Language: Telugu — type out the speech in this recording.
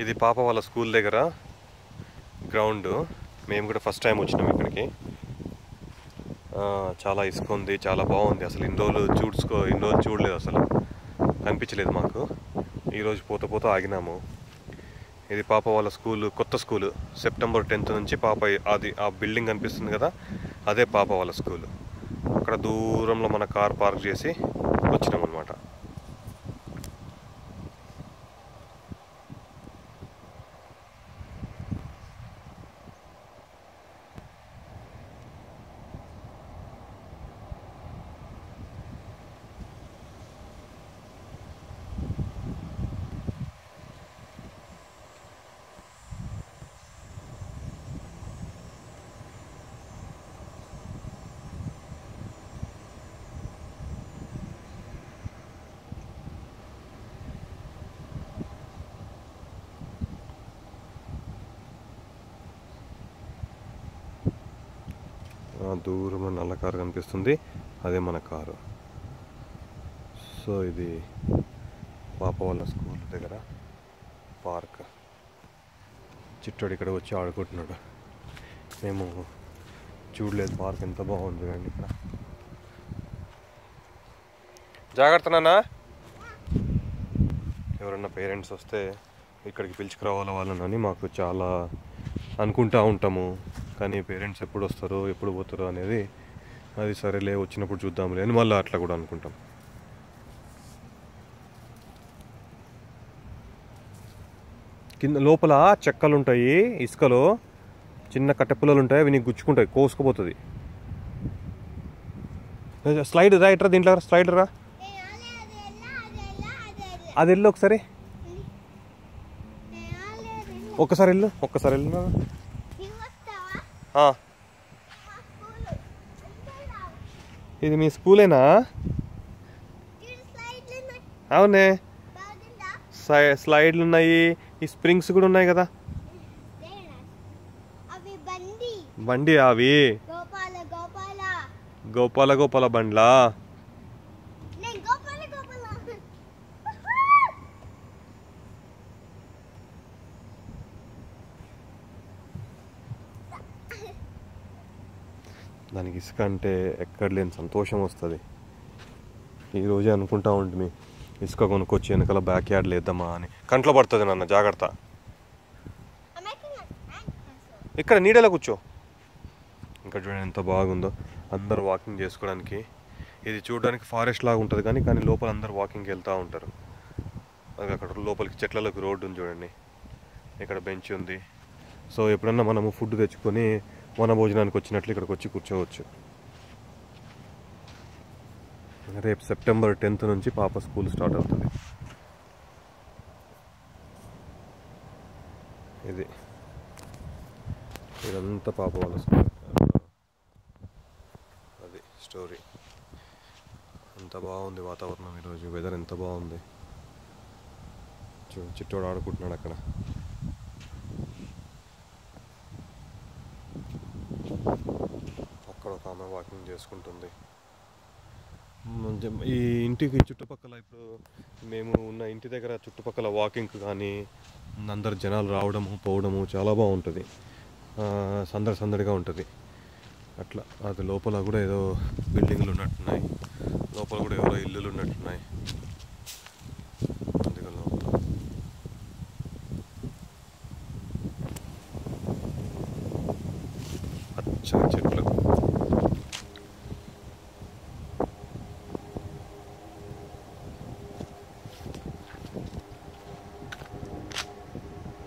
ఇది పాప వాళ్ళ స్కూల్ దగ్గర గ్రౌండ్. మేము కూడా ఫస్ట్ టైం వచ్చినాం ఇక్కడికి. చాలా ఇసుక ఉంది, చాలా బాగుంది. అసలు ఇన్ని రోజులు చూడలేదు, అసలు కనిపించలేదు మాకు. ఈరోజు పోతా ఆగినాము. ఇది పాప వాళ్ళ స్కూల్, కొత్త స్కూల్. సెప్టెంబర్ 10th నుంచి ఆ బిల్డింగ్ కనిపిస్తుంది కదా, అదే పాప వాళ్ళ స్కూల్. అక్కడ దూరంలో మన కార్ పార్క్ చేసి వచ్చినాం అనమాట. దూరంలో నల్ల కారు కనిపిస్తుంది, అదే మన కారు. సో ఇది పాప వాళ్ళ స్కూల్ దగ్గర పార్క్. చిట్టోడు ఇక్కడ వచ్చి ఆడుకుంటున్నాడు. మేము చూడలేదు పార్క్, ఎంత బాగుంది కానీ ఇక్కడ. జాగ్రత్త నాన్న. ఎవరన్నా పేరెంట్స్ వస్తే ఇక్కడికి పిలుచుకురావాల వాళ్ళని మాకు చాలా అనుకుంటూ ఉంటాము. కానీ పేరెంట్స్ ఎప్పుడు వస్తారో ఎప్పుడు పోతారో అనేది, అది సరేలే వచ్చినప్పుడు చూద్దాంలే అని మళ్ళీ అట్లా కూడా అనుకుంటాం. కింద లోపల చెక్కలు ఉంటాయి, ఇసుకలో చిన్న కట్టెపుల్లలు ఉంటాయి, అవి నీకు గుచ్చుకుంటాయి, కోసుకుపోతుంది. స్లైడ్ రా, ఇట్రా దీంట్లో స్లైడ్ రా. అది వెళ్ళు ఒకసారి, ఒక్కసారి వెళ్ళు. ఇది మీ స్కూలేనా? అవునే, స్లైడ్లు ఉన్నాయి, ఈ స్ప్రింగ్స్ కూడా ఉన్నాయి కదా. బండి అవి గోపాల బండ్లా? దానికి ఇసుక అంటే ఎక్కడ లేని సంతోషం వస్తుంది. ఈరోజే అనుకుంటా ఉంటుంది ఇసుక కొనుక్కొచ్చి వెనకాల బ్యాక్ యార్డ్లో వేద్దామా అని. కంట్లో పడుతుంది నాన్న, జాగ్రత్త. ఇక్కడ నీడలో కూర్చో. ఇంకా చూడండి ఎంత బాగుందో, అందరూ వాకింగ్ చేసుకోవడానికి. ఇది చూడడానికి ఫారెస్ట్ లాగా ఉంటుంది కానీ లోపల అందరూ వాకింగ్కి వెళ్తూ ఉంటారు. అది అక్కడ లోపలికి చెట్లలోకి రోడ్డు ఉంది చూడండి, ఇక్కడ బెంచ్ ఉంది. సో ఎప్పుడన్నా మనము ఫుడ్ తెచ్చుకొని వన భోజనానికి వచ్చినట్లు ఇక్కడికి వచ్చి కూర్చోవచ్చు. రేపు సెప్టెంబర్ 10th నుంచి పాప స్కూల్ స్టార్ట్ అవుతుంది. ఇదంతా పాప వాళ్ళ స్కూల్. అది స్టోరీ. ఎంత బాగుంది వాతావరణం ఈరోజు, వెదర్ ఎంత బాగుంది. చిట్టోడు ఆడుకుంటున్నాడు అక్కడ. అక్కడ ఒక ఆమె వాకింగ్ చేసుకుంటుంది. ఈ ఇంటికి చుట్టుపక్కల, ఇప్పుడు మేము ఉన్న ఇంటి దగ్గర చుట్టుపక్కల వాకింగ్ కానీ అందరు జనాలు రావడము పోవడము చాలా బాగుంటుంది. సందడిగా ఉంటుంది అట్లా. అది లోపల కూడా ఏదో బిల్డింగ్లు ఉన్నట్టున్నాయి, లోపల కూడా ఏదో ఇల్లులు ఉన్నట్టున్నాయి. అందుకే లోపల పచ్చని చెట్లు.